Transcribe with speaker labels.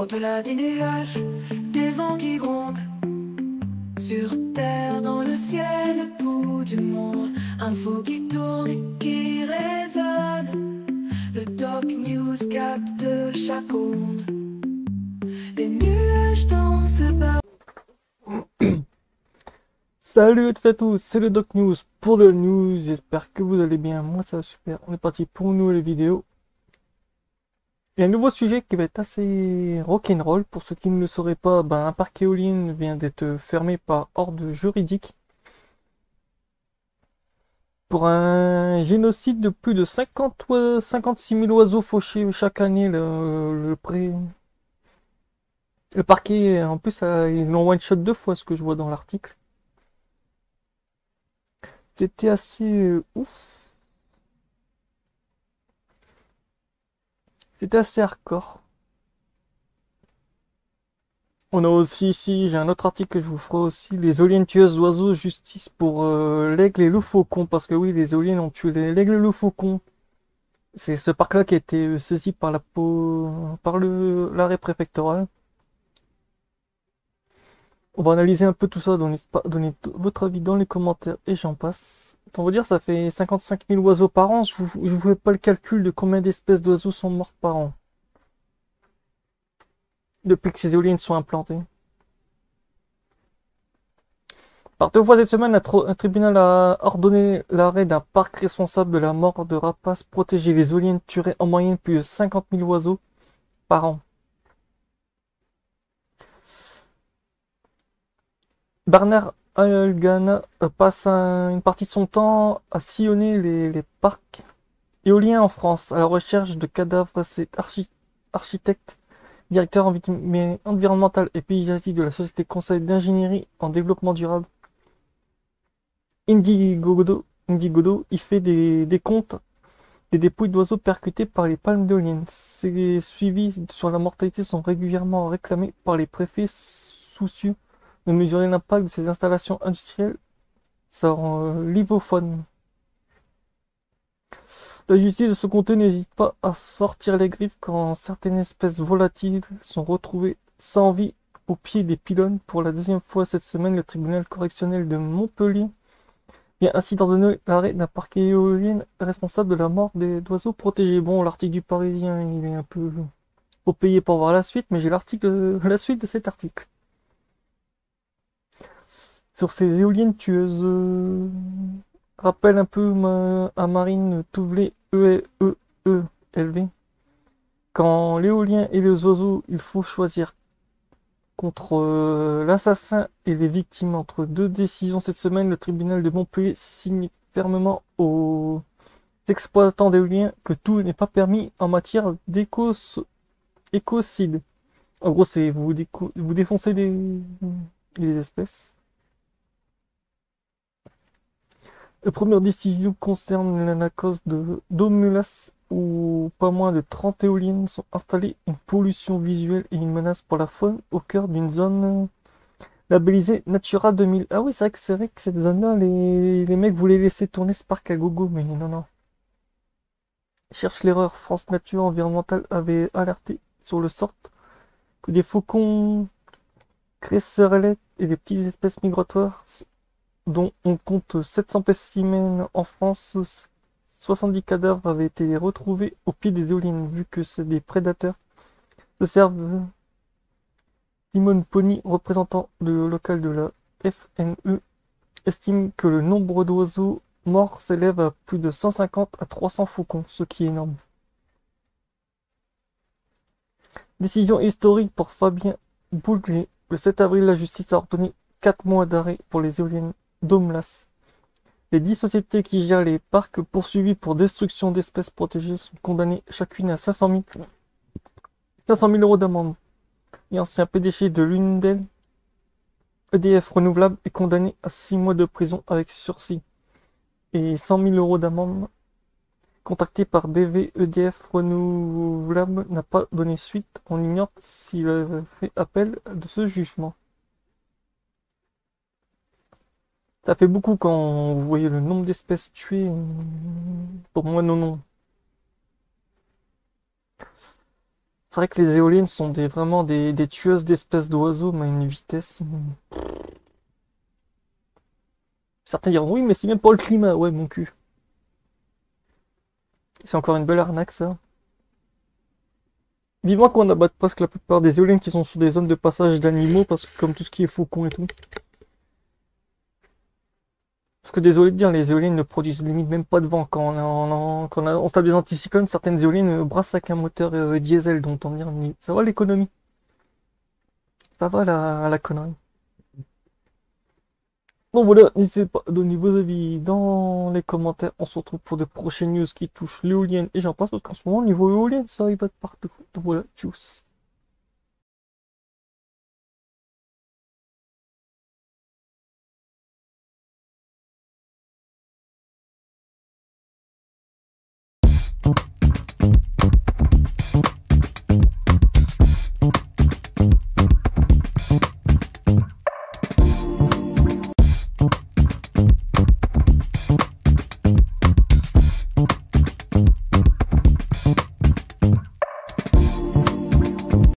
Speaker 1: Au-delà des nuages, des vents qui grondent, sur terre, dans le ciel, le bout du monde, info qui tourne et qui résonne. Le Doc News capte chaque onde. Les nuages dansent le bas.
Speaker 2: Salut à toutes et à tous, c'est le Doc News pour le news, j'espère que vous allez bien, moi ça va super, on est parti pour une nouvelle vidéo. Il y a un nouveau sujet qui va être assez rock'n'roll, pour ceux qui ne le sauraient pas, un parc éolien vient d'être fermé par ordre juridique pour un génocide de plus de 56 000 oiseaux fauchés chaque année. Le parquet, en plus, ils l'ont one shot 2 fois, ce que je vois dans l'article. C'était assez ouf. C'était assez hardcore. On a aussi ici, j'ai un autre article que je vous ferai aussi, les éoliennes tueuses d'oiseaux, justice pour l'aigle et le faucon, parce que oui, les éoliennes ont tué l'aigle et le faucon. C'est ce parc-là qui a été saisi par l'arrêt préfectoral. On va analyser un peu tout ça, donnez votre avis dans les commentaires et j'en passe. On va dire ça fait 55 000 oiseaux par an, je vous fais pas le calcul de combien d'espèces d'oiseaux sont mortes par an. Depuis que ces éoliennes sont implantées. Par 2 fois cette semaine, un tribunal a ordonné l'arrêt d'un parc responsable de la mort de rapaces protégés. Les éoliennes tueraient en moyenne plus de 50 000 oiseaux par an. Bernard Aelgana passe une partie de son temps à sillonner les parcs éoliens en France à la recherche de cadavres. C'est architecte, directeur environnemental et paysagiste de la société conseil d'ingénierie en développement durable Indigodo. Il fait des comptes des dépouilles d'oiseaux percutés par les palmes d'éoliennes. Ces suivis sur la mortalité sont régulièrement réclamés par les préfets soucieux de mesurer l'impact de ces installations industrielles sur l'ivofaune. La justice de ce comté n'hésite pas à sortir les griffes quand certaines espèces volatiles sont retrouvées sans vie au pied des pylônes. Pour la 2e fois cette semaine, le tribunal correctionnel de Montpellier vient ainsi d'ordonner l'arrêt d'un parquet éolien responsable de la mort d'oiseaux protégés. Bon, l'article du Parisien, il est un peu... Faut payer pour voir la suite, mais j'ai la suite de cet article. Sur ces éoliennes tueuses, rappelle un peu à Marine Touvelet, ELV. Quand l'éolien et les oiseaux, il faut choisir contre l'assassin et les victimes. Entre 2 décisions cette semaine, le tribunal de Montpellier signe fermement aux exploitants d'éoliens que tout n'est pas permis en matière d'écocide. En gros, c'est vous défoncez les espèces. La première décision concerne la cause de d'Omulas, où pas moins de 30 éoliennes sont installées, une pollution visuelle et une menace pour la faune au cœur d'une zone labellisée Natura 2000. Ah oui, c'est vrai que cette zone-là, les mecs voulaient laisser tourner ce parc à gogo, mais non, non. Cherche l'erreur. France Nature Environnementale avait alerté sur le sort que des faucons cresserelles et des petites espèces migratoires, dont on compte 700 spécimens en France, 70 cadavres avaient été retrouvés au pied des éoliennes. Vu que c'est des prédateurs, se servent. Simone Pony, représentant local de la FNE, estime que le nombre d'oiseaux morts s'élève à plus de 150 à 300 faucons, ce qui est énorme. Décision historique pour Fabien Boulguet. Le 7 avril, la justice a ordonné 4 mois d'arrêt pour les éoliennes d'Omelas. Les 10 sociétés qui gèrent les parcs poursuivis pour destruction d'espèces protégées sont condamnées chacune à 500 000 euros d'amende. L'ancien PDG de l'une d'elles, EDF Renouvelable, est condamné à 6 mois de prison avec sursis et 100 000 euros d'amende. Contacté par BV, EDF Renouvelable n'a pas donné suite. On ignore s'il a fait appel de ce jugement. Ça fait beaucoup quand vous voyez le nombre d'espèces tuées. Pour moi, non, non. C'est vrai que les éoliennes sont vraiment des tueuses d'espèces d'oiseaux, mais à une vitesse. Certains diront oui, mais c'est même pour le climat. Ouais, mon cul. C'est encore une belle arnaque, ça. Vivement qu'on abatte presque la plupart des éoliennes qui sont sur des zones de passage d'animaux, parce que comme tout ce qui est faucon et tout. Parce que désolé de dire, les éoliennes ne produisent limite même pas de vent. Quand on se tape des anticyclones, certaines éoliennes brassent avec un moteur diesel, donc on dire, ça va l'économie. Ça va la connerie. Donc voilà, n'hésitez pas à donner vos avis dans les commentaires. On se retrouve pour de prochaines news qui touchent l'éolienne et j'en passe parce qu'en ce moment, niveau éolienne, ça arrive de partout. Donc voilà, tchuss.